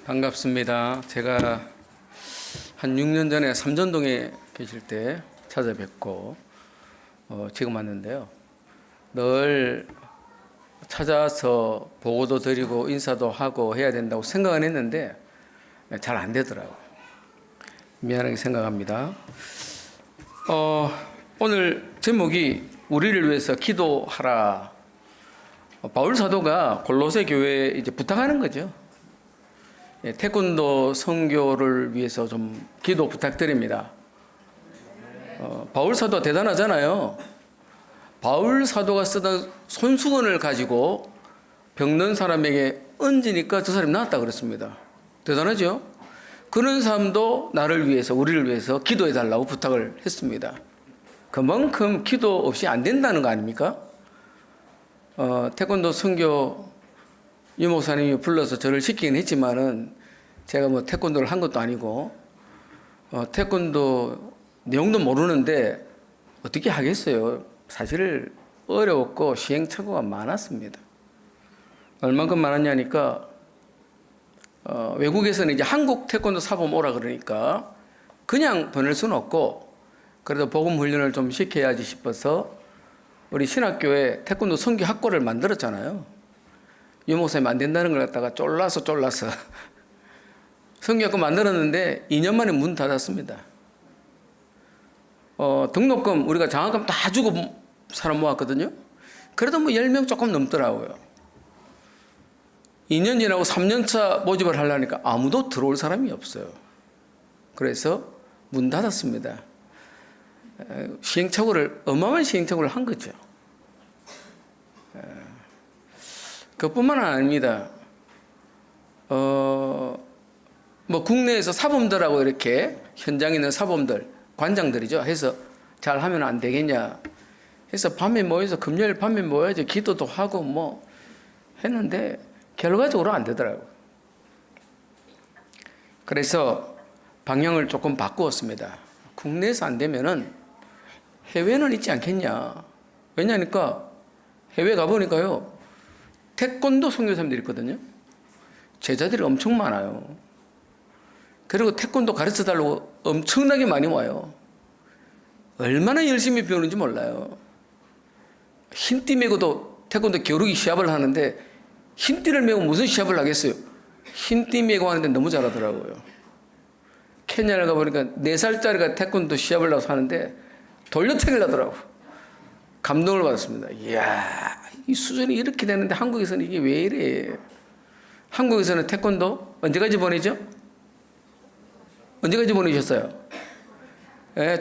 반갑습니다. 제가 한 6년 전에 삼전동에 계실 때 찾아뵙고 지금 왔는데요. 늘 찾아서 보고도 드리고 인사도 하고 해야 된다고 생각은 했는데 잘 안 되더라고요. 미안하게 생각합니다. 오늘 제목이 우리를 위해서 기도하라. 바울 사도가 골로새 교회에 이제 부탁하는 거죠. 태권도 선교를 위해서 좀 기도 부탁드립니다. 바울 사도 대단하잖아요. 바울 사도가 쓰던 손수건을 가지고 병든 사람에게 얹으니까 저 사람이 나았다 그랬습니다. 대단하죠? 그런 사람도 나를 위해서, 우리를 위해서 기도해 달라고 부탁을 했습니다. 그만큼 기도 없이 안 된다는 거 아닙니까? 태권도 선교 유 목사님이 불러서 저를 시키긴 했지만은 제가 뭐 태권도를 한 것도 아니고 태권도 내용도 모르는데 어떻게 하겠어요. 사실 어려웠고 시행착오가 많았습니다. 얼만큼 많았냐니까 외국에서는 이제 한국 태권도 사범 오라 그러니까 그냥 보낼 수는 없고 그래도 복음 훈련을 좀 시켜야지 싶어서 우리 신학교에 태권도 선교 학과를 만들었잖아요. 유 목사님 안 된다는 걸 갖다가 쫄라서 선교학과 만들었는데 2년 만에 문 닫았습니다. 등록금 우리가 장학금 다 주고 사람 모았거든요. 그래도 뭐 10명 조금 넘더라고요. 2년 지나고 3년차 모집을 하려니까 아무도 들어올 사람이 없어요. 그래서 문 닫았습니다. 어마어마한 시행착오를 한 거죠. 그뿐만 아닙니다. 뭐 국내에서 사범들하고 이렇게 현장에 있는 사범들, 관장들이죠. 해서 잘 하면 안 되겠냐. 해서 밤에 모여서 금요일 밤에 모여서 기도도 하고 뭐 했는데 결과적으로 안 되더라고요. 그래서 방향을 조금 바꾸었습니다. 국내에서 안 되면은 해외는 있지 않겠냐. 왜냐니까 해외 가보니까요. 태권도 선교사님들이 있거든요. 제자들이 엄청 많아요. 그리고 태권도 가르쳐 달라고 엄청나게 많이 와요. 얼마나 열심히 배우는지 몰라요. 흰띠 메고도 태권도 겨루기 시합을 하는데 흰띠를 메고 무슨 시합을 하겠어요. 흰띠 메고 하는데 너무 잘하더라고요. 케냐를 가보니까 4살짜리가 태권도 시합을 나서 하는데 돌려차기를 하더라고요. 감동을 받았습니다. 이야, 이 수준이 이렇게 되는데 한국에서는 이게 왜 이래? 한국에서는 태권도 언제까지 보내죠? 언제까지 보내셨어요?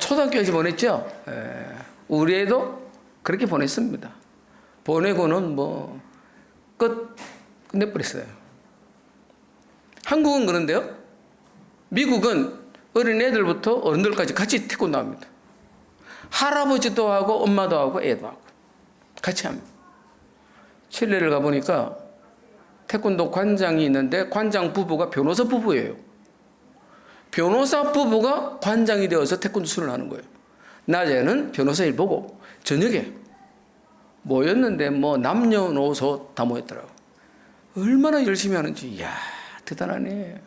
초등학교까지 보냈죠? 우리 애도 그렇게 보냈습니다. 보내고는 뭐 끝내버렸어요. 한국은 그런데요. 미국은 어린 애들부터 어른들까지 같이 태권도 합니다. 할아버지도 하고 엄마도 하고 애도 하고 같이 합니다. 칠레를 가보니까 태권도 관장이 있는데 관장 부부가 변호사 부부예요. 변호사 부부가 관장이 되어서 태권도 수련을 하는 거예요. 낮에는 변호사 일 보고 저녁에 모였는데 뭐 남녀노소 다 모였더라고. 얼마나 열심히 하는지 이야 대단하네.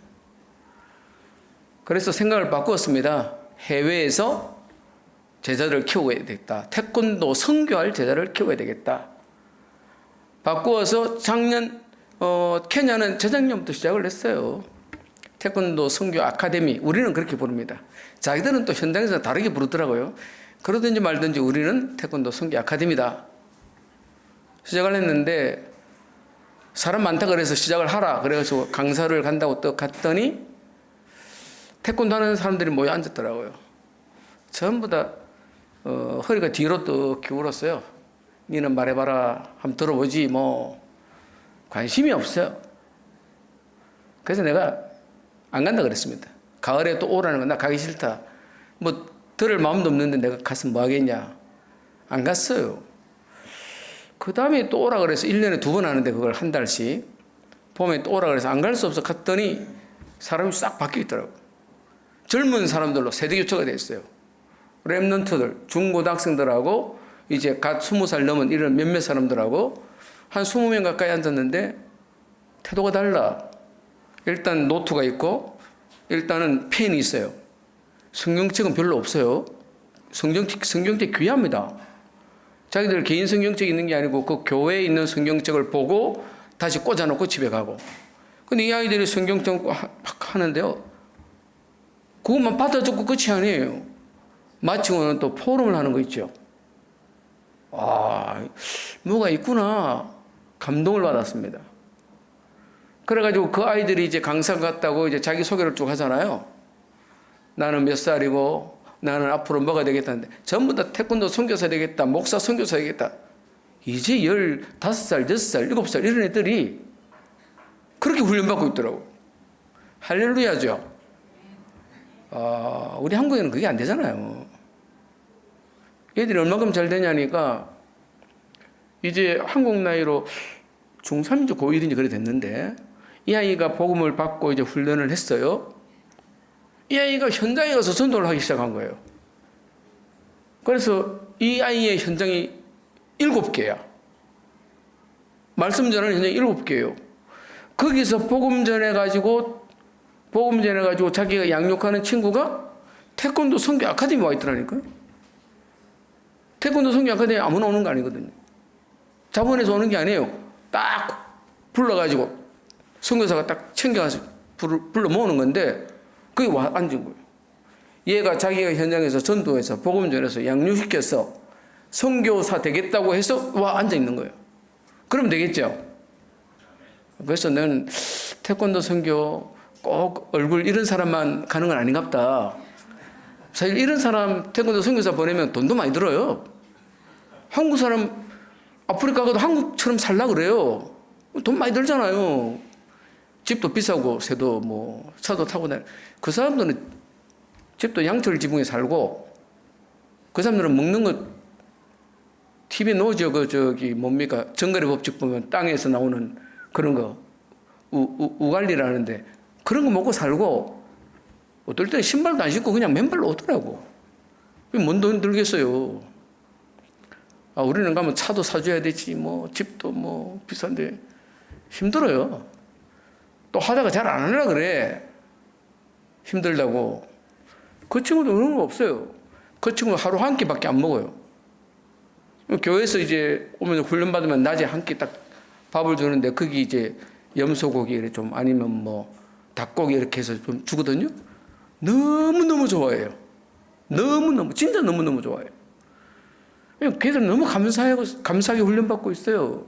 그래서 생각을 바꾸었습니다. 해외에서 제자들을 키워야 되겠다. 태권도 선교할 제자를 키워야 되겠다. 바꾸어서 작년 케냐는 재작년부터 시작을 했어요. 태권도 선교 아카데미. 우리는 그렇게 부릅니다. 자기들은 또 현장에서 다르게 부르더라고요. 그러든지 말든지 우리는 태권도 선교 아카데미다. 시작을 했는데 사람 많다 그래서 시작을 하라. 그래서 강사를 간다고 또 갔더니 태권도 하는 사람들이 모여 앉았더라고요. 전부 다 허리가 뒤로 또 기울었어요. 니는 말해봐라. 한번 들어보지 뭐 관심이 없어요. 그래서 내가 안 간다 그랬습니다. 가을에 또 오라는 건 나 가기 싫다. 뭐 들을 마음도 없는데 내가 가서 뭐 하겠냐. 안 갔어요. 그 다음에 또 오라 그래서 1년에 2번 하는데 그걸 한 달씩 봄에 또 오라 그래서 안 갈 수 없어 갔더니 사람이 싹 바뀌어 있더라고요. 젊은 사람들로 세대교체가 됐어요. 랩런트들, 중고등학생들하고 이제 갓 20살 넘은 이런 몇몇 사람들하고 한 20명 가까이 앉았는데 태도가 달라. 일단 노트가 있고 일단은 펜이 있어요. 성경책은 별로 없어요. 성경책 귀합니다. 자기들 개인 성경책이 있는 게 아니고 그 교회에 있는 성경책을 보고 다시 꽂아놓고 집에 가고. 근데 이 아이들이 성경책 막 하는데요. 그것만 받아줬고 끝이 아니에요. 마치고는 또 포럼을 하는 거 있죠. 아, 뭐가 있구나. 감동을 받았습니다. 그래가지고 그 아이들이 이제 강사 갔다고 이제 자기 소개를 쭉 하잖아요. 나는 몇 살이고, 나는 앞으로 뭐가 되겠다는데, 전부 다 태권도 선교사 되겠다, 목사 선교사 되겠다. 이제 15살, 6살, 7살 이런 애들이 그렇게 훈련받고 있더라고. 할렐루야죠. 우리 한국에는 그게 안 되잖아요. 애들이 얼마큼 잘 되냐니까, 이제 한국 나이로 중3인지 고1인지 그래 됐는데, 이 아이가 복음을 받고 이제 훈련을 했어요. 이 아이가 현장에 가서 전도를 하기 시작한 거예요. 그래서 이 아이의 현장이 7개야. 말씀 전하는 현장이 7개예요. 거기서 복음 전해가지고 자기가 양육하는 친구가 태권도 선교 아카데미 와 있더라니까요. 태권도 선교 아카데미 아무나 오는 거 아니거든요. 자본에서 오는 게 아니에요. 딱 불러가지고 선교사가 딱 챙겨가서 불러 모으는 건데 거기 와 앉은 거예요. 얘가 자기가 현장에서 전도해서 복음 전해서 양육시켜서 선교사 되겠다고 해서 와 앉아 있는 거예요. 그러면 되겠죠. 그래서 나는 태권도 선교 꼭 얼굴 이런 사람만 가는 건 아닌갑다. 사실 이런 사람 태권도 선교사 보내면 돈도 많이 들어요. 한국 사람 아프리카 가도 한국처럼 살라 그래요. 돈 많이 들잖아요. 집도 비싸고 새도 뭐 차도 타고 다니. 그 사람들은 집도 양철 지붕에 살고 그 사람들은 먹는 거 TV에 놓으죠. 뭡니까 정갈의 법칙 보면 땅에서 나오는 그런 거 우갈리라는데 그런 거 먹고 살고 어떨 때는 신발도 안 신고 그냥 맨발로 오더라고. 뭔 돈 들겠어요. 우리는 가면 차도 사줘야 되지 뭐 집도 뭐 비싼데 힘들어요. 또 하다가 잘 안 하려고 그래. 힘들다고. 그 친구도 그런 거 없어요. 그 친구 하루 한 끼밖에 안 먹어요. 교회에서 이제 오면 훈련받으면 낮에 한 끼 딱 밥을 주는데 거기 이제 염소고기 좀 아니면 뭐 닭고기 이렇게 해서 좀 주거든요. 너무너무 좋아해요. 너무너무 진짜 너무너무 좋아해요. 걔들 너무 감사하게 훈련받고 있어요.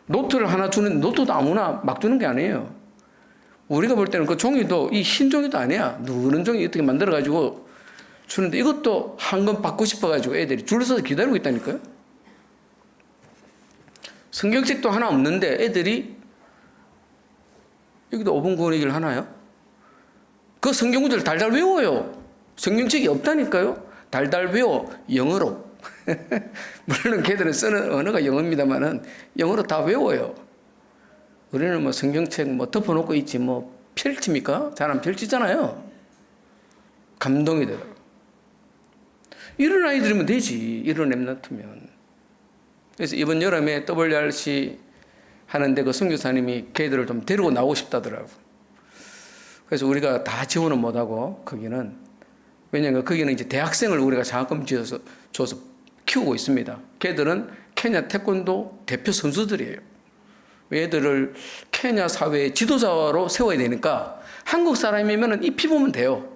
노트를 하나 주는데 노트도 아무나 막 주는 게 아니에요. 우리가 볼 때는 그 종이도 이 흰 종이도 아니야. 누런 종이 어떻게 만들어가지고 주는데 이것도 한 권 받고 싶어가지고 애들이 줄 서서 기다리고 있다니까요. 성경책도 하나 없는데 애들이 여기도 5분 구원의 길 하나요? 그 성경 구절을 달달 외워요. 성경책이 없다니까요. 달달 외워 영어로. 물론 걔들은 쓰는 언어가 영어입니다만은 영어로 다 외워요. 우리는 뭐 성경책 뭐 덮어놓고 있지 뭐 펼칩니까? 잘 안 펼치잖아요. 감동이 되더라고요. 이런 아이들이면 되지. 이런 랩런트면. 그래서 이번 여름에 WRC 하는데 그 선교사님이 걔들을 좀 데리고 나오고 싶다더라고요. 그래서 우리가 다 지원은 못하고 거기는 왜냐하면 거기는 이제 대학생을 우리가 장학금 줘서 키우고 있습니다. 걔들은 케냐 태권도 대표 선수들이에요. 얘들을 케냐 사회의 지도자로 세워야 되니까 한국 사람이면 입히면 돼요.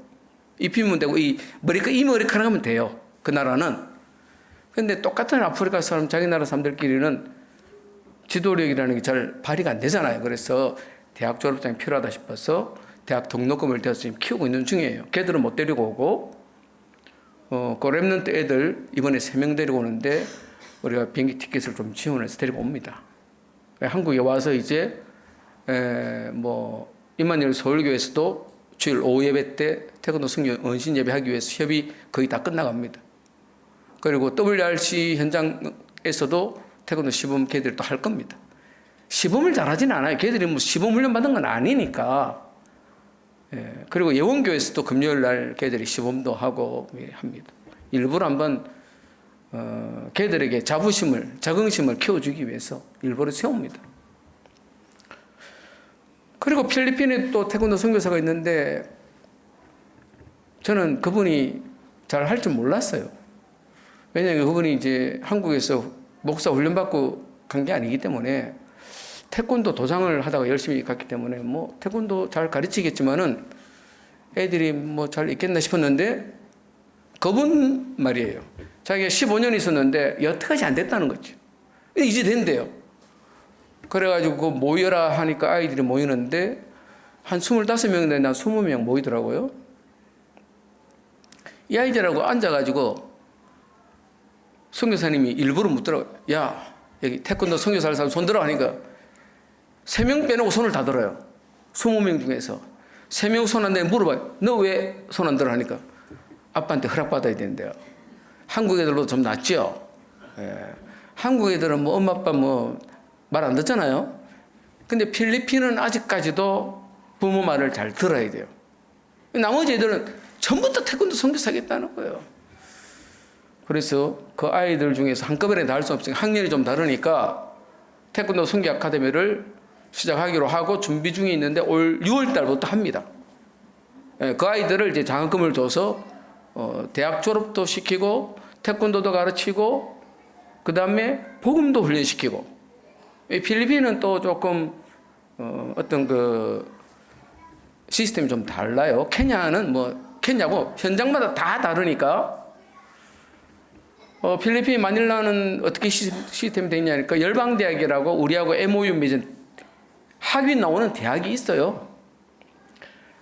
입히면 되고 이 머리카락 하면 돼요. 그 나라는. 근데 똑같은 아프리카 사람 자기 나라 사람들끼리는 지도력이라는 게 잘 발휘가 안 되잖아요. 그래서 대학 졸업장이 필요하다 싶어서 대학 등록금을 대서 지금 키우고 있는 중이에요. 걔들은 못 데리고 오고 그 랩런트 애들 이번에 3명 데리고 오는데 우리가 비행기 티켓을 좀 지원해서 데리고 옵니다. 한국에 와서 이제 뭐 임마누엘 서울교회에서도 주일 오후 예배 때 태권도 선교 언신 예배 하기 위해서 협의 거의 다 끝나갑니다. 그리고 WRC 현장에서도 태권도 시범 걔들이 또 할 겁니다. 시범을 잘하진 않아요. 걔들이 뭐 시범 훈련 받은 건 아니니까. 그리고 예원교회에서도 금요일 날 걔들이 시범도 하고 합니다. 일부러 한번 걔들에게 자긍심을 키워주기 위해서 일부러 세웁니다. 그리고 필리핀에 또 태권도 선교사가 있는데 저는 그분이 잘 할 줄 몰랐어요. 왜냐하면 그분이 이제 한국에서 목사 훈련받고 간 게 아니기 때문에 태권도 도장을 하다가 열심히 갔기 때문에 뭐 태권도 잘 가르치겠지만은 애들이 뭐 잘 있겠나 싶었는데 그분 말이에요. 자기가 15년 있었는데 여태까지 안 됐다는 거죠. 이제 된대요. 그래가지고 그 모여라 하니까 아이들이 모이는데 한 25명인데 난 20명 모이더라고요. 이 아이들하고 앉아가지고 선교사님이 일부러 묻더라고요. 야, 여기 태권도 선교사 할 사람 손 들어 하니까 3명 빼놓고 손을 다 들어요. 20명 중에서 3명 손 안 대면 물어봐요. 너 왜 손 안 들어 하니까 아빠한테 허락받아야 된대요. 한국 애들도 좀 낫죠. 예. 한국 애들은 뭐 엄마 아빠 뭐 말 안 듣잖아요. 근데 필리핀은 아직까지도 부모 말을 잘 들어야 돼요. 나머지 애들은 전부 다 태권도 선교사겠다는 거예요. 그래서 그 아이들 중에서 한꺼번에 다 할 수 없으니까 학년이 좀 다르니까 태권도 선교 아카데미를 시작하기로 하고 준비 중에 있는데 올 6월 달부터 합니다. 예, 그 아이들을 이제 장학금을 줘서 대학 졸업도 시키고 태권도도 가르치고 그 다음에 복음도 훈련시키고. 필리핀은 또 조금 어떤 그 시스템이 좀 달라요. 케냐는 뭐 케냐고 현장마다 다 다르니까 필리핀 마닐라는 어떻게 시스템이 되어 있냐니까 열방대학이라고 우리하고 MOU 맺은 학위 나오는 대학이 있어요.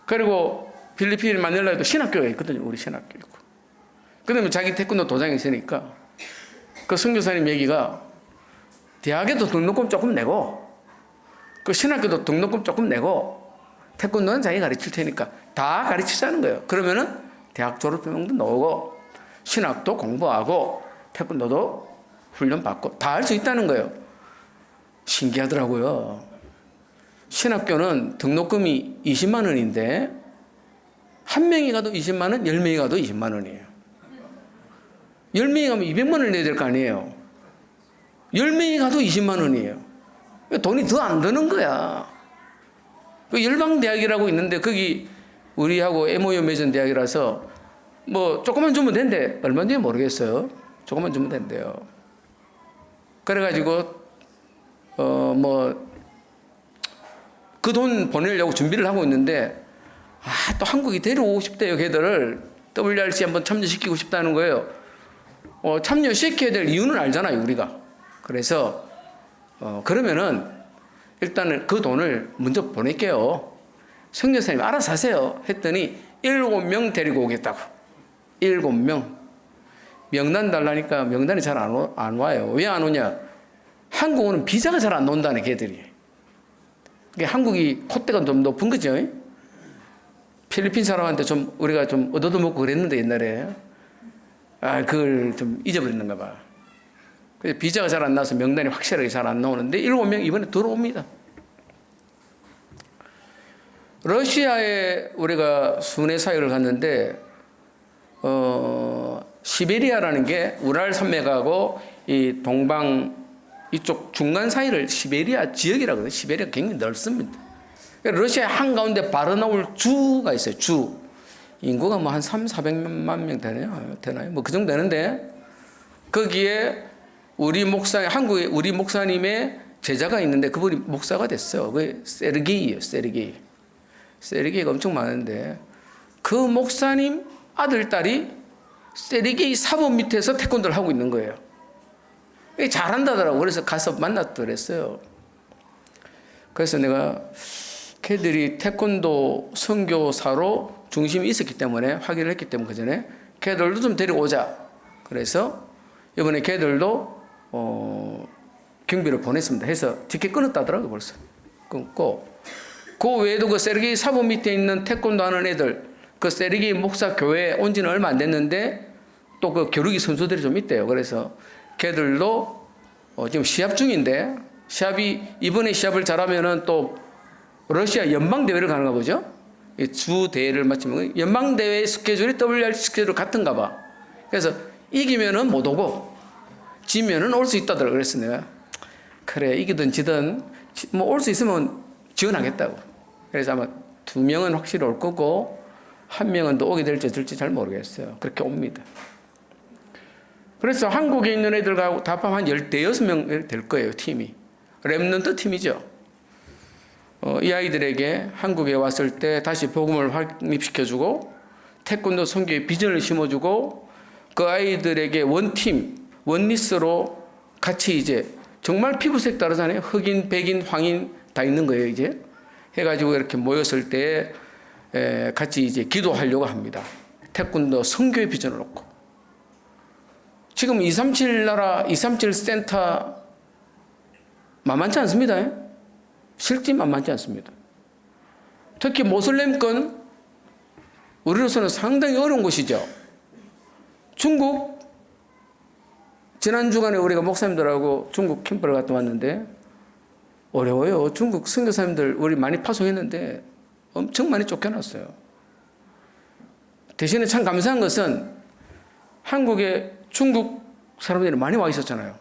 그리고 필리핀 마닐라에도 신학교가 있거든요. 우리 신학교 있고. 그다음에 자기 태권도 도장이 있으니까 그 선교사님 얘기가 대학에도 등록금 조금 내고 그 신학교도 등록금 조금 내고 태권도는 자기 가르칠 테니까 다 가르치자는 거예요. 그러면은 대학 졸업증도 나오고 신학도 공부하고 태권도도 훈련받고 다 할 수 있다는 거예요. 신기하더라고요. 신학교는 등록금이 20만 원인데 한 명이 가도 20만 원, 10명이 가도 20만 원이에요. 10명이 가면 200만 원을 내야 될 거 아니에요. 10명이 가도 20만 원이에요. 돈이 더 안 드는 거야. 그 열방대학이라고 있는데 거기 우리하고 MOU 맺은 대학이라서 뭐 조금만 주면 된대. 얼마인지 모르겠어요. 조금만 주면 된대요. 그래가지고 뭐 그 돈 보내려고 준비를 하고 있는데 또 한국이 데려오고 싶대요. 걔들을 WRC 한번 참여시키고 싶다는 거예요. 참여시켜야 될 이유는 알잖아요. 우리가. 그래서 그러면은 일단은 그 돈을 먼저 보낼게요. 선교사님 알아서 하세요. 했더니 7명 데리고 오겠다고. 7명. 명단 달라니까 명단이 잘 안 와요. 왜 안 오냐? 한국은 비자가 잘 안 나온다네, 걔들이. 그러니까 한국이 콧대가 좀 높은 거죠. 필리핀 사람한테 좀 우리가 좀 얻어먹고 그랬는데 옛날에. 그걸 좀 잊어버렸는가 봐. 그래서 비자가 잘 안 나와서 명단이 확실하게 잘 안 나오는데 7명 이번에 들어옵니다. 러시아에 우리가 순회 사역을 갔는데 시베리아라는 게 우랄 산맥하고 이 동방 이쪽 중간 사이를 시베리아 지역이라고 해요. 시베리아가 굉장히 넓습니다. 러시아 한가운데 바르나울 주가 있어요. 주. 인구가 뭐 한 400만 명 되나요? 뭐 그 정도 되는데 거기에 한국에 우리 목사님의 제자가 있는데 그분이 목사가 됐어요. 그게 세르게이예요. 세르게이가 엄청 많은데 그 목사님 아들, 딸이 세르게이 사범 밑에서 태권도를 하고 있는 거예요. 잘한다더라고. 그래서 가서 만났더랬어요. 그래서 내가 걔들이 태권도 선교사로 중심이 있었기 때문에 확인을 했기 때문에 그전에 걔들도 좀 데리고 오자. 그래서 이번에 걔들도 경비를 보냈습니다. 해서 티켓 끊었다더라고요. 벌써 끊고 그 외에도 그 세르게이 사범 밑에 있는 태권도 하는 애들 그 세르게이 목사 교회에 온 지는 얼마 안 됐는데 또 그 겨루기 선수들이 좀 있대요. 그래서 걔들도 지금 시합 중인데 이번에 시합을 잘하면은 또 러시아 연방대회를 가는가 보죠. 주 대회를 마치면 연방대회 스케줄이 WRC 스케줄 같은가 봐. 그래서 이기면은 못 오고 지면은 올 수 있다더라. 그래서 내가 그래 이기든 지든 뭐 올 수 있으면 지원하겠다고. 그래서 아마 2명은 확실히 올 거고 1명은 또 오게 될지 어쩔지 잘 모르겠어요. 그렇게 옵니다. 그래서 한국에 있는 애들과 다 합하면 한 15명 될 거예요. 팀이. 렘넌트 팀이죠. 이 아이들에게 한국에 왔을 때 다시 복음을 확립시켜주고 태권도 선교의 비전을 심어주고 그 아이들에게 원팀, 원리스로 같이 이제 정말 피부색 다르잖아요. 흑인, 백인, 황인 다 있는 거예요. 이제 해가지고 이렇게 모였을 때 같이 이제 기도하려고 합니다. 태권도 선교의 비전을 놓고. 지금 237 나라 237 센터 만만치 않습니다. 실제 만만치 않습니다. 특히 모슬렘권 우리로서는 상당히 어려운 곳이죠. 중국 지난 주간에 우리가 목사님들하고 중국 캠프를 갔다 왔는데 어려워요. 중국 선교사님들 우리 많이 파송했는데 엄청 많이 쫓겨났어요. 대신에 참 감사한 것은 한국에 중국 사람들이 많이 와 있었잖아요.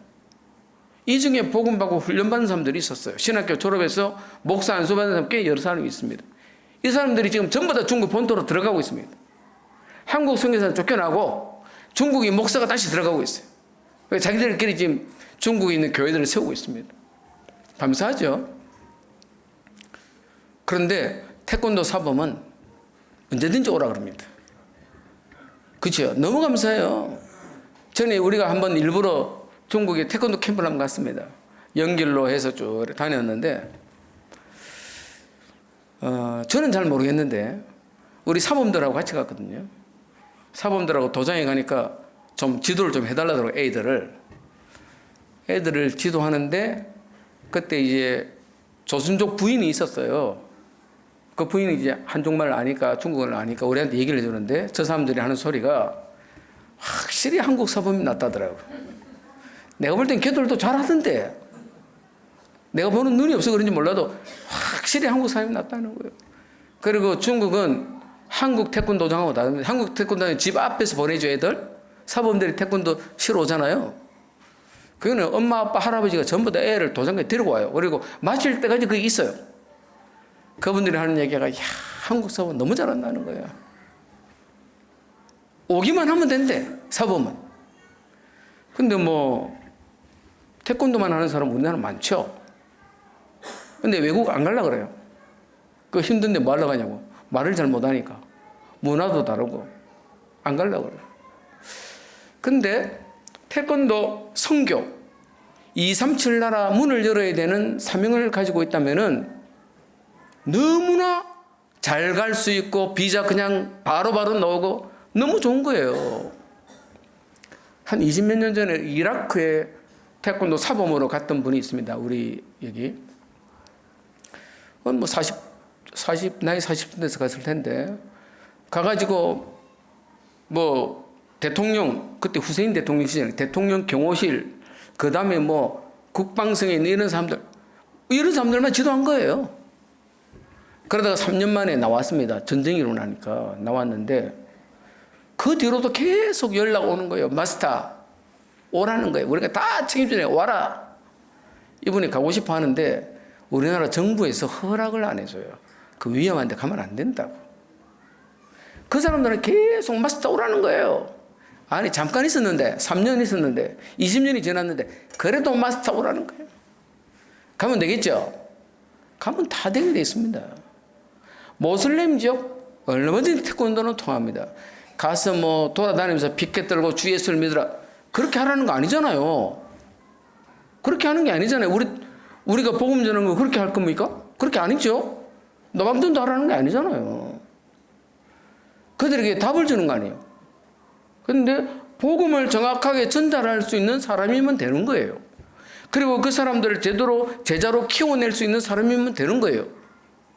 이 중에 복음받고 훈련받은 사람들이 있었어요. 신학교 졸업해서 목사 안수받은 사람 꽤 여러 사람이 있습니다. 이 사람들이 지금 전부 다 중국 본토로 들어가고 있습니다. 한국 선교사는 쫓겨나고 중국인 목사가 다시 들어가고 있어요. 자기들끼리 지금 중국에 있는 교회들을 세우고 있습니다. 감사하죠. 그런데 태권도 사범은 언제든지 오라 그럽니다. 그렇죠? 너무 감사해요. 전에 우리가 한번 일부러 중국에 태권도 캠프를 한번 갔습니다. 연길로 해서 쭉 다녔는데 저는 잘 모르겠는데 우리 사범들하고 같이 갔거든요. 사범들하고 도장에 가니까 좀 지도를 좀 해달라더라고요. 애들을 지도하는데 그때 이제 조선족 부인이 있었어요. 그 부인이 이제 한국말을 아니까 중국어를 아니까 우리한테 얘기를 해주는데 저 사람들이 하는 소리가 확실히 한국 사범이 낫다더라고요. 내가 볼 땐 걔들도 잘하던데 내가 보는 눈이 없어 그런지 몰라도 확실히 한국 사람이 낫다는 거예요. 그리고 중국은 한국 태권도장하고 다른데 한국 태권도는 집 앞에서 보내줘 애들 사범들이 태권도 쉬러 오잖아요. 그거는 엄마 아빠 할아버지가 전부 다 애를 도장까지 데리고 와요. 그리고 마칠 때까지 그게 있어요. 그분들이 하는 얘기가 야 한국 사범 너무 잘한다는 거예요. 오기만 하면 된대 사범은. 근데 뭐 태권도만 하는 사람 우리나라 많죠. 근데 외국 안 가려고 그래요. 그 힘든데 뭐 하려고 하냐고. 말을 잘 못하니까. 문화도 다르고 안 가려고 그래요. 근데 태권도 선교 237 나라 문을 열어야 되는 사명을 가지고 있다면은 너무나 잘 갈 수 있고 비자 그냥 바로바로 나오고 너무 좋은 거예요. 한 20몇 년 전에 이라크에 태권도 사범으로 갔던 분이 있습니다. 우리 여기 뭐 나이 40대 돼서 갔을 텐데 가가지고 뭐 대통령 그때 후세인 대통령 시절 대통령 경호실 그 다음에 뭐 국방성에 있는 이런 사람들만 지도한 거예요. 그러다가 3년 만에 나왔습니다. 전쟁이 일어나니까 나왔는데 그 뒤로도 계속 연락 오는 거예요. 마스터 오라는 거예요. 우리가 다 책임지네 와라. 이분이 가고 싶어 하는데 우리나라 정부에서 허락을 안 해줘요. 그 위험한데 가면 안 된다고. 그 사람들은 계속 마스터 오라는 거예요. 아니 잠깐 있었는데 3년 있었는데 20년이 지났는데 그래도 마스터 오라는 거예요. 가면 되겠죠? 가면 다 되게 돼 있습니다. 모슬렘 지역 얼마든지 태권도는 통합니다. 가서 뭐 돌아다니면서 피켓 들고 주 예수를 믿으라 그렇게 하라는 거 아니잖아요. 그렇게 하는 게 아니잖아요. 우리가 복음 전하는 거 그렇게 할 겁니까? 그렇게 아니죠. 노방전도 하라는 게 아니잖아요. 그들에게 답을 주는 거 아니에요. 그런데 복음을 정확하게 전달할 수 있는 사람이면 되는 거예요. 그리고 그 사람들을 제대로 제자로 키워낼 수 있는 사람이면 되는 거예요.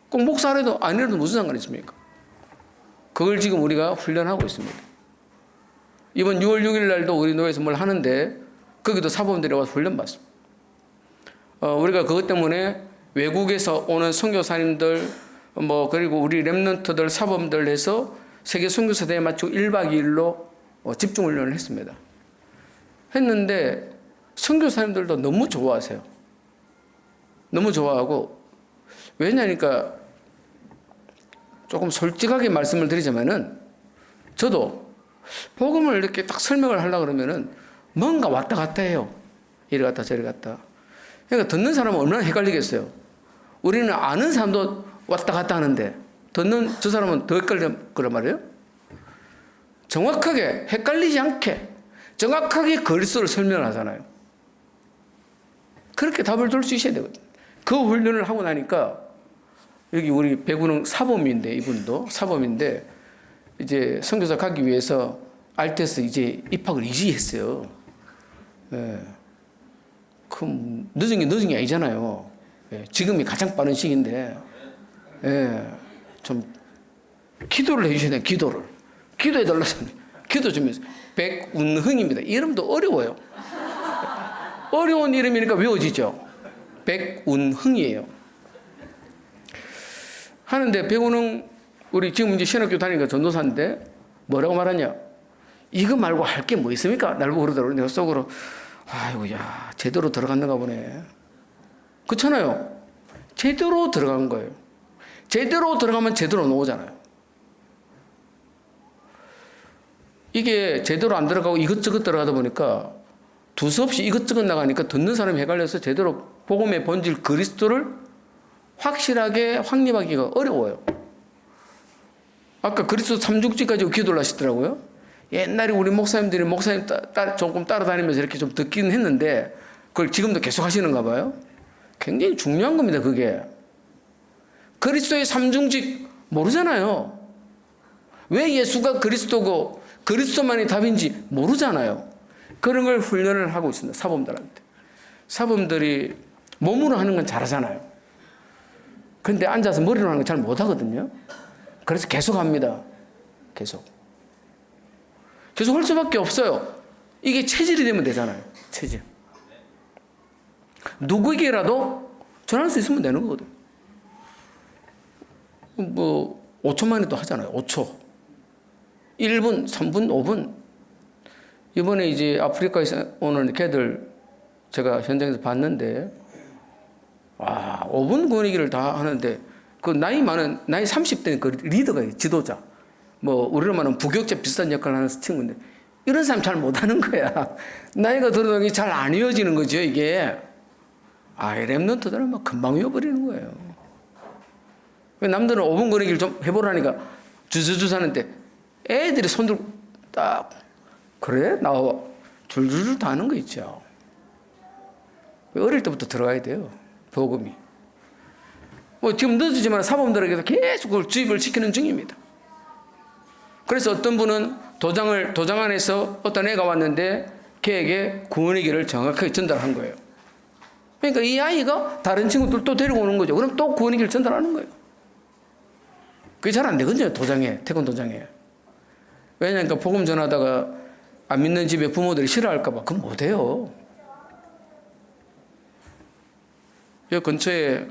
꼭 목사라도 아니라도 무슨 상관이 있습니까? 그걸 지금 우리가 훈련하고 있습니다. 이번 6월 6일 날도 우리 노회에서 뭘 하는데 거기도 사범들이 와서 훈련받습니다. 우리가 그것 때문에 외국에서 오는 선교사님들 그리고 우리 렘넌트들 사범들 해서 세계 선교사 대회 맞추고 1박 2일로 집중 훈련을 했습니다. 했는데 선교사님들도 너무 좋아하세요. 너무 좋아하고 왜냐니까 조금 솔직하게 말씀을 드리자면은 저도 복음을 이렇게 딱 설명을 하려고 그러면은 뭔가 왔다 갔다 해요. 이리 갔다 저리 갔다. 그러니까 듣는 사람은 얼마나 헷갈리겠어요. 우리는 아는 사람도 왔다 갔다 하는데 듣는 저 사람은 더 헷갈려 그런 말이에요. 정확하게 헷갈리지 않게 정확하게 그리스도를 설명을 하잖아요. 그렇게 답을 줄 수 있어야 되거든요. 그 훈련을 하고 나니까 여기 우리 배구는 사범인데 이분도 사범인데 이제 선교사 가기 위해서 알테스 이제 입학을 이지했어요. 예. 그럼 늦은 게 아니잖아요. 예. 지금이 가장 빠른 시기인데 예. 좀 기도를 해주셔야 돼요. 기도해달라고 기도 좀 해서 백운흥입니다. 이름도 어려워요. 어려운 이름이니까 외워지죠. 백운흥이에요. 하는데 백운흥 우리 지금 이제 신학교 다니니까 전도사인데 뭐라고 말하냐? 이거 말고 할 게 뭐 있습니까? 날 보고 그러더라고요. 내가 속으로 아이고 야 제대로 들어갔는가 보네. 그렇잖아요. 제대로 들어간 거예요. 제대로 들어가면 제대로 나오잖아요. 이게 제대로 안 들어가고 이것저것 들어가다 보니까 두서없이 이것저것 나가니까 듣는 사람이 헷갈려서 제대로 복음의 본질 그리스도를 확실하게 확립하기가 어려워요. 아까 그리스도 삼중지까지 기도를 하시더라고요. 옛날에 우리 목사님들이 목사님 조금 따라다니면서 이렇게 좀 듣긴 했는데 그걸 지금도 계속 하시는가 봐요. 굉장히 중요한 겁니다. 그게. 그리스도의 삼중직 모르잖아요. 왜 예수가 그리스도고 그리스도만이 답인지 모르잖아요. 그런 걸 훈련을 하고 있습니다. 사범들한테. 사범들이 몸으로 하는 건 잘하잖아요. 근데 앉아서 머리로 하는 건 잘 못하거든요. 그래서 계속 합니다. 계속 할 수밖에 없어요. 이게 체질이 되면 되잖아요. 체질. 누구에게라도 전할 수 있으면 되는 거거든. 뭐 5초 만에도 하잖아요. 5초. 1분, 3분, 5분. 이번에 이제 아프리카에서 오는 걔들 제가 현장에서 봤는데 와 5분 권익위를 다 하는데 그 나이 30대는 그 리더가 지도자. 뭐 우리로 말하면 부격자 비슷한 역할을 하는 친구인데 이런 사람 잘 못하는 거야. 나이가 들어도 잘 안 이어지는 거죠 이게. 랩런트들은 막 금방 이어버리는 거예요. 남들은 5분 거리기를 좀 해보라니까 주저주저 하는데 애들이 손 들고 딱 그래? 나와 줄줄줄 다 하는 거 있죠. 어릴 때부터 들어가야 돼요. 복음이. 뭐 지금 늦어지만 사범들에게도 계속 그걸 주입을 시키는 중입니다. 그래서 어떤 분은 도장 안에서 어떤 애가 왔는데 걔에게 구원의 길을 정확하게 전달한 거예요. 그러니까 이 아이가 다른 친구들 또 데리고 오는 거죠. 그럼 또 구원의 길을 전달하는 거예요. 그게 잘 안 되거든요. 태권 도장에. 왜냐하면 복음 전하다가 안 믿는 집에 부모들이 싫어할까 봐 그건 못해요. 여기 근처에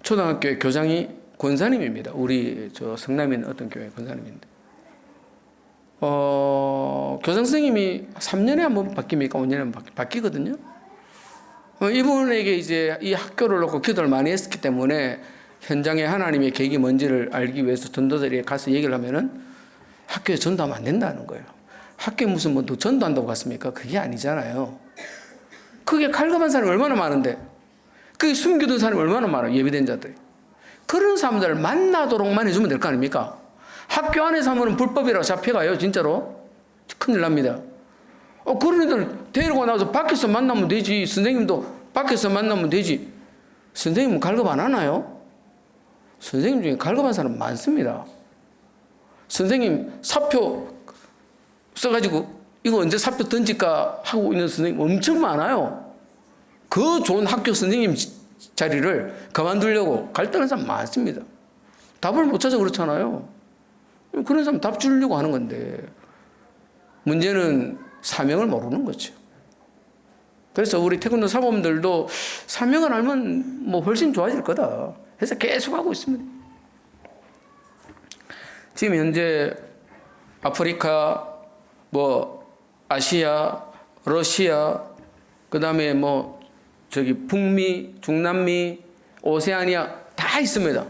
초등학교의 교장이 권사님입니다. 우리 저 성남에 있는 어떤 교회 권사님인데 교장 선생님이 3년에 한 번 바뀝니까? 5년에 한 번 바뀌거든요. 이분에게 이제 이 학교를 놓고 기도를 많이 했기 때문에 현장에 하나님의 계획이 뭔지를 알기 위해서 전도자리에 가서 얘기를 하면은 학교에 전도하면 안 된다는 거예요. 학교에 무슨 뭐 전도한다고 갔습니까? 그게 아니잖아요. 그게 칼럼한 사람이 얼마나 많은데 그게 숨겨둔 사람이 얼마나 많아요. 예비된 자들이. 그런 사람들을 만나도록만 해주면 될 거 아닙니까? 학교 안에서 하면 불법이라고 잡혀가요. 진짜로. 큰일 납니다. 그런 애들 데리고 나와서 밖에서 만나면 되지. 선생님도 밖에서 만나면 되지. 선생님은 갈급 안 하나요? 선생님 중에 갈급한 사람 많습니다. 선생님 사표 써가지고 이거 언제 사표 던질까 하고 있는 선생님 엄청 많아요. 그 좋은 학교 선생님 자리를 그만두려고 갈등하는 사람 많습니다. 답을 못 찾아 그렇잖아요. 그런 사람 답 주려고 하는 건데 문제는 사명을 모르는 거죠. 그래서 우리 태권도 사범들도 사명을 알면 뭐 훨씬 좋아질 거다 해서 계속 하고 있습니다. 지금 현재 아프리카, 뭐 아시아, 러시아, 그 다음에 뭐 저기 북미, 중남미, 오세아니아 다 있습니다.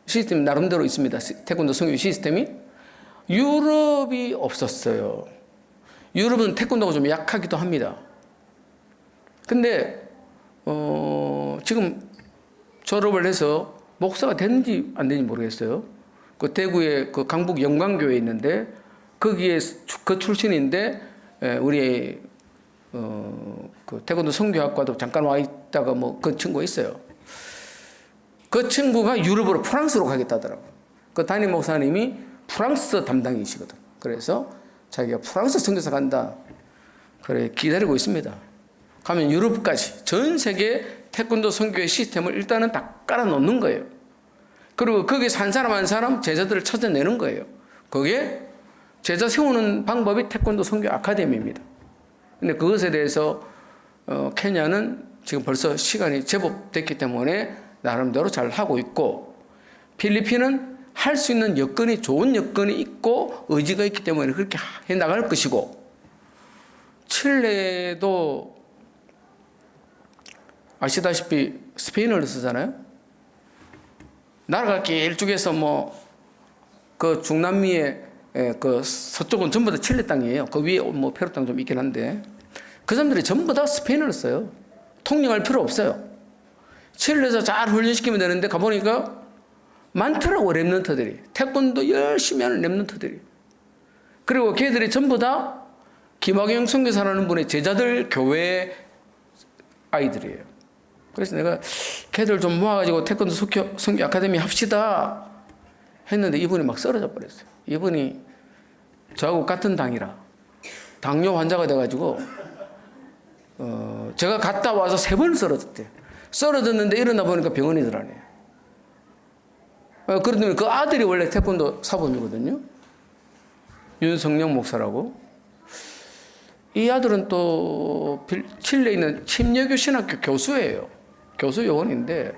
시스템이 나름대로 있습니다. 태권도 선교 시스템이. 유럽이 없었어요. 유럽은 태권도가 좀 약하기도 합니다. 근데 지금 졸업을 해서 목사가 됐는지 안 됐는지 모르겠어요. 그 대구에 그 강북 영광교회에 있는데 거기에 그 출신인데 우리 그 태권도 선교학과도 잠깐 와 있다가 뭐 그 친구가 있어요. 그 친구가 유럽으로 프랑스로 가겠다더라고. 그 담임 목사님이 프랑스 담당이시거든. 그래서 자기가 프랑스 선교사 간다. 그래 기다리고 있습니다. 가면 유럽까지 전 세계 태권도 선교의 시스템을 일단은 다 깔아놓는 거예요. 그리고 거기서 한 사람 한 사람 제자들을 찾아내는 거예요. 그게 제자 세우는 방법이 태권도 선교 아카데미입니다. 근데 그것에 대해서 케냐는 지금 벌써 시간이 제법 됐기 때문에 나름대로 잘 하고 있고, 필리핀은 할 수 있는 여건이, 좋은 여건이 있고 의지가 있기 때문에 그렇게 해 나갈 것이고, 칠레도 아시다시피 스페인어를 쓰잖아요. 나라가 길쭉해서 뭐 그 중남미의 그 서쪽은 전부 다 칠레 땅이에요. 그 위에 뭐 페루 땅 좀 있긴 한데 그 사람들이 전부 다 스페인어를 써요. 통역할 필요 없어요. 칠레에서 잘 훈련시키면 되는데 가보니까 많더라고, 랩런트들이. 태권도 열심히 하는 랩런트들이. 그리고 걔들이 전부 다 김학영 선교사라는 분의 제자들 교회 아이들이에요. 그래서 내가 걔들 좀 모아가지고 태권도 선교 아카데미 합시다 했는데 이분이 막 쓰러져 버렸어요. 이분이 저하고 같은 당이라 당뇨 환자가 돼가지고 제가 갔다 와서 3번 쓰러졌대요. 쓰러졌는데 일어나 보니까 병원에 들어가네요. 그러더니 그 아들이 원래 태권도 사범이거든요. 윤성령 목사라고. 이 아들은 또 칠레에 있는 침례교 신학교 교수예요. 교수 요원인데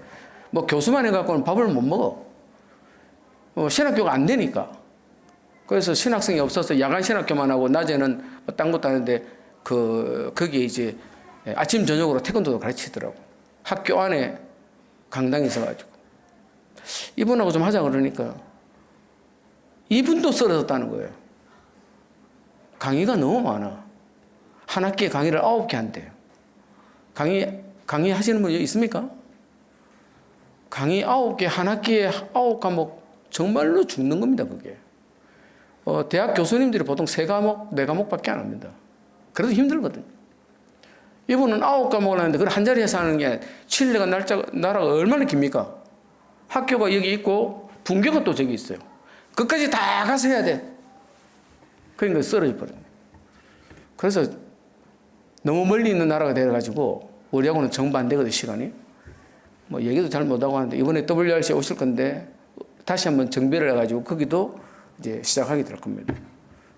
뭐 교수만 해갖고는 밥을 못 먹어. 신학교가 안 되니까. 그래서 신학생이 없어서 야간 신학교만 하고 낮에는 딴 것도 하는데 거기에 이제 아침 저녁으로 태권도도 가르치더라고. 학교 안에 강당이 있어가지고. 이분하고 좀 하자 그러니까 이분도 쓰러졌다는 거예요. 강의가 너무 많아. 한 학기에 강의를 9개 한대요. 강의 하시는 분 있습니까? 강의 9개, 한 학기에 9과목 정말로 죽는 겁니다, 그게. 대학 교수님들이 보통 3과목, 4과목밖에 안 합니다. 그래도 힘들거든요. 이분은 9과목을 하는데 그걸 한 자리에서 하는 게 칠레가 나라가 얼마나 깁니까? 학교가 여기 있고 분교가 또 저기 있어요. 그까지 다 가서 해야 돼. 그러니까 쓰러져 버려요. 그래서 너무 멀리 있는 나라가 돼가지고 우리하고는 정반대거든, 시간이. 뭐 얘기도 잘 못하고 하는데 이번에 WRC 오실 건데 다시 한번 정비를 해가지고 거기도 이제 시작하게 될 겁니다.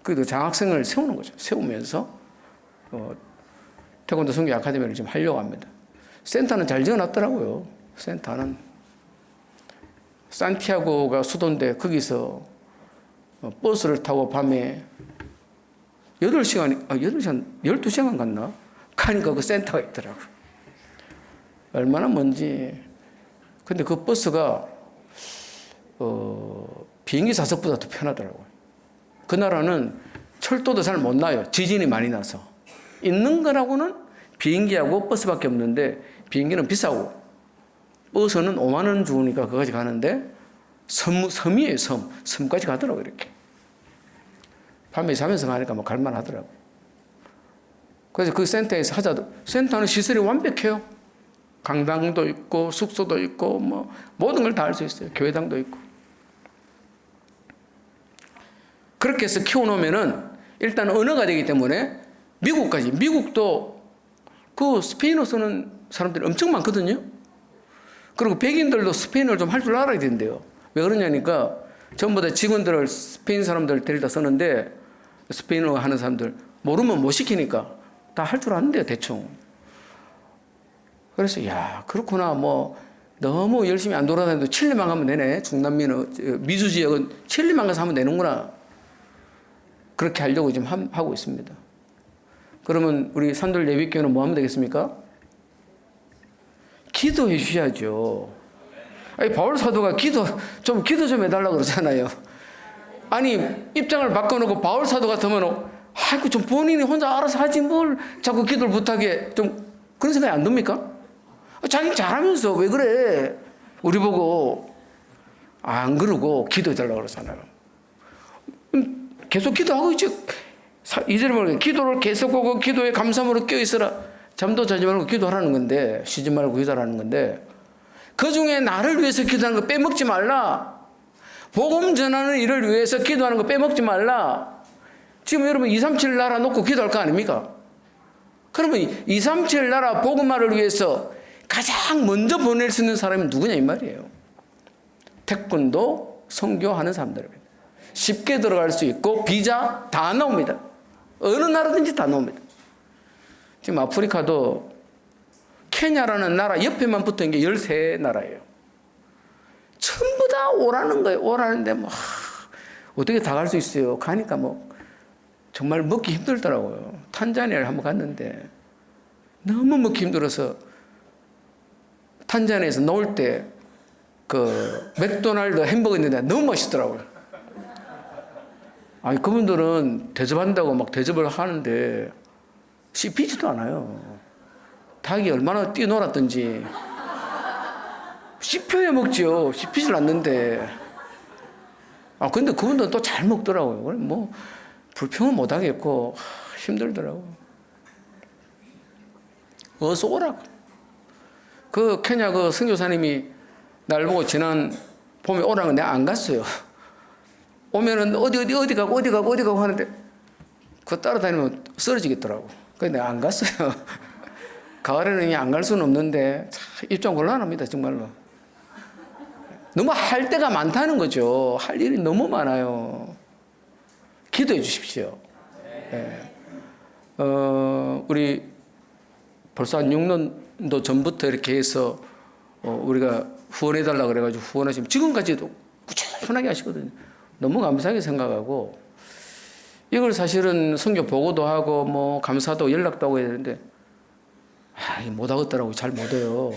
거기도 장학생을 세우는 거죠. 세우면서 태권도 선교 아카데미를 지금 하려고 합니다. 센터는 잘 지어놨더라고요. 센터는 산티아고가 수도인데 거기서 버스를 타고 밤에 8시간, 12시간 갔나? 가니까 그 센터가 있더라고요. 얼마나 먼지. 근데 그 버스가 비행기 좌석보다 더 편하더라고요. 그 나라는 철도도 잘 못 나요. 지진이 많이 나서. 있는 거라고는 비행기하고 버스밖에 없는데 비행기는 비싸고 버스는 5만 원 주니까 그까지 가는데 섬이에요, 섬. 섬까지 가더라고요, 이렇게. 밤에 자면서 가니까 뭐 갈만 하더라고요. 그래서 그 센터에서 하자도, 센터는 시설이 완벽해요. 강당도 있고, 숙소도 있고, 뭐, 모든 걸 다 할 수 있어요. 교회당도 있고. 그렇게 해서 키워놓으면은, 일단 언어가 되기 때문에, 미국도 그 스페인어 쓰는 사람들이 엄청 많거든요. 그리고 백인들도 스페인어를 좀 할 줄 알아야 된대요. 왜 그러냐니까, 전부 다 직원들을 스페인 사람들 데려다 쓰는데, 스페인어 하는 사람들 모르면 못 시키니까 다 할 줄 아는데요, 대충. 그래서 야, 그렇구나. 뭐 너무 열심히 안 돌아다녀도 칠레만 가면 되네. 중남미는 미주 지역은 칠레만 가서 하면 되는구나. 그렇게 하려고 지금 하고 있습니다. 그러면 우리 산돌 예비교회는 뭐 하면 되겠습니까? 기도해 주셔야죠. 아니, 바울 사도가 기도 좀 해달라고 그러잖아요. 아니, 입장을 바꿔놓고 바울 사도 같으면, 아이고, 좀 본인이 혼자 알아서 하지 뭘 자꾸 기도를 부탁해. 좀 그런 생각이 안 듭니까? 자기 잘하면서 왜 그래? 우리 보고 안 그러고 기도해달라고 그러잖아요. 계속 기도하고 있지. 2절에 말하면 기도를 계속하고 기도에 감사함으로 껴있으라. 잠도 자지 말고 기도하라는 건데, 쉬지 말고 기도하라는 건데, 그 중에 나를 위해서 기도하는 거 빼먹지 말라. 복음 전하는 일을 위해서 기도하는 거 빼먹지 말라. 지금 여러분 237 나라 놓고 기도할 거 아닙니까? 그러면 237 나라 복음화를 위해서 가장 먼저 보낼 수 있는 사람이 누구냐 이 말이에요. 태권도 선교하는 사람들입니다. 쉽게 들어갈 수 있고 비자 다 나옵니다. 어느 나라든지 다 나옵니다. 지금 아프리카도 케냐라는 나라 옆에만 붙은 게 13나라예요. 전부 다 오라는 거예요. 오라는데 뭐 어떻게 다 갈 수 있어요. 가니까 뭐 정말 먹기 힘들더라고요. 탄자니아를 한번 갔는데 너무 먹기 힘들어서 탄자니아에서 나올 때 그 맥도날드 햄버거 있는데 너무 맛있더라고요. 아니 그분들은 대접한다고 막 대접을 하는데 씹히지도 않아요. 닭이 얼마나 뛰어놀았던지 씹혀야 먹지요. 씹히질 않는데. 근데 그분들은 또 잘 먹더라고요. 뭐 불평은 못 하겠고 힘들더라고요. 어서 오라고. 그 케냐 그 선교사님이 날 보고 지난 봄에 오라고 내가 안 갔어요. 오면은 어디 가고 하는데 그거 따라다니면 쓰러지겠더라고. 그래서 내가 안 갔어요. 가을에는 안 갈 수는 없는데 입장 곤란합니다 정말로. 너무 할 데가 많다는 거죠. 할 일이 너무 많아요. 기도해 주십시오. 네. 우리 벌써 한 6년도 전부터 이렇게 해서 우리가 후원해달라고 그래가지고 후원하시면 지금까지도 꾸준하게 하시거든요. 너무 감사하게 생각하고 이걸 사실은 선교 보고도 하고 뭐 감사도 연락도 하고 해야 되는데 못하겠더라고요. 잘 못해요.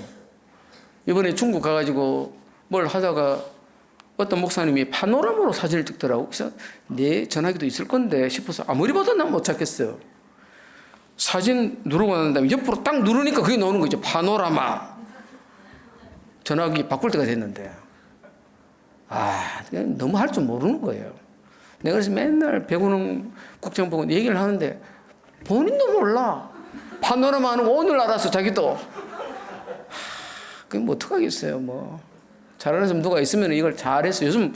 이번에 중국 가가지고 뭘 하다가 어떤 목사님이 파노라마로 사진을 찍더라고. 그래서 내 전화기도 있을 건데 싶어서 아무리 봐도 난 못 찾겠어요. 사진 누르고 난 다음에 옆으로 딱 누르니까 그게 나오는 거죠. 파노라마. 전화기 바꿀 때가 됐는데 너무 할 줄 모르는 거예요. 내가 그래서 맨날 배구는 국정보고 얘기를 하는데 본인도 몰라. 파노라마 하는 거 오늘 알았어 자기도. 그게 뭐 어떡하겠어요 뭐. 잘하는 사람 누가 있으면 이걸 잘해서 요즘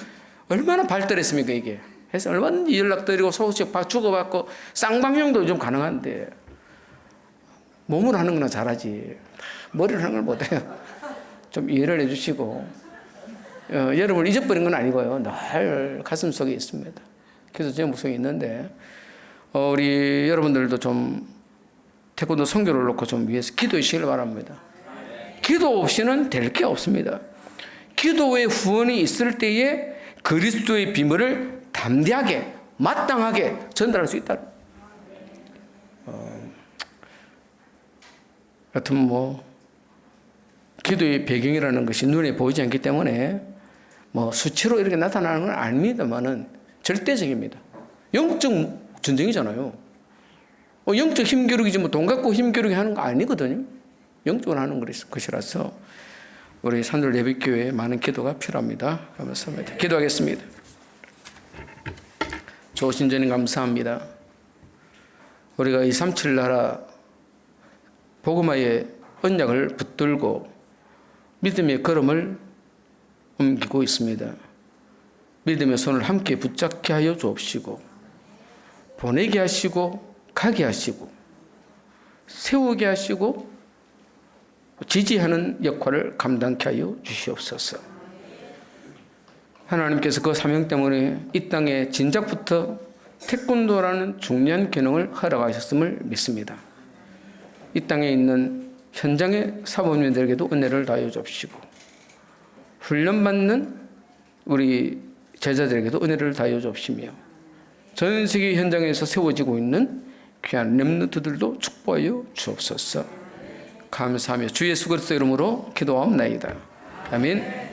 얼마나 발달했습니까 이게. 해서 얼마든지 연락드리고 소식 주고받고 쌍방용도 요즘 가능한데 몸으로 하는 거나 잘하지 머리로 하는 걸 못해요. 좀 이해를 해주시고 여러분을 잊어버린 건 아니고요. 늘 가슴속에 있습니다. 그래서 제 목소리 있는데 우리 여러분들도 좀 태권도 선교를 놓고 좀 위해서 기도해 주시길 바랍니다. 기도 없이는 될 게 없습니다. 기도의 후원이 있을 때에 그리스도의 비밀을 담대하게 마땅하게 전달할 수 있다. 여튼 뭐 기도의 배경이라는 것이 눈에 보이지 않기 때문에 뭐 수치로 이렇게 나타나는 건 아닙니다만은 절대적입니다. 영적 전쟁이잖아요. 영적 힘겨루기지 뭐 돈 갖고 힘겨루기 하는 거 아니거든요. 영적으로 하는 것이라서 우리 산돌 예배교회에 많은 기도가 필요합니다. 감사합니다. 기도하겠습니다. 좋으신 주님 감사합니다. 우리가 237 나라 복음화의 언약을 붙들고 믿음의 걸음을 옮기고 있습니다. 믿음의 손을 함께 붙잡게 하여 주옵시고 보내게 하시고 가게 하시고 세우게 하시고 지지하는 역할을 감당케 하여 주시옵소서. 하나님께서 그 사명 때문에 이 땅에 진작부터 태권도라는 중요한 기능을 허락하셨음을 믿습니다. 이 땅에 있는 현장의 사범님들에게도 은혜를 다하여 주옵시고 훈련받는 우리 제자들에게도 은혜를 다하여 주옵시며 전 세계 현장에서 세워지고 있는 귀한 렘넌트들도 축복하여 주옵소서. 감사하며 주 예수 그리스도 이름으로 기도하옵나이다. 아멘.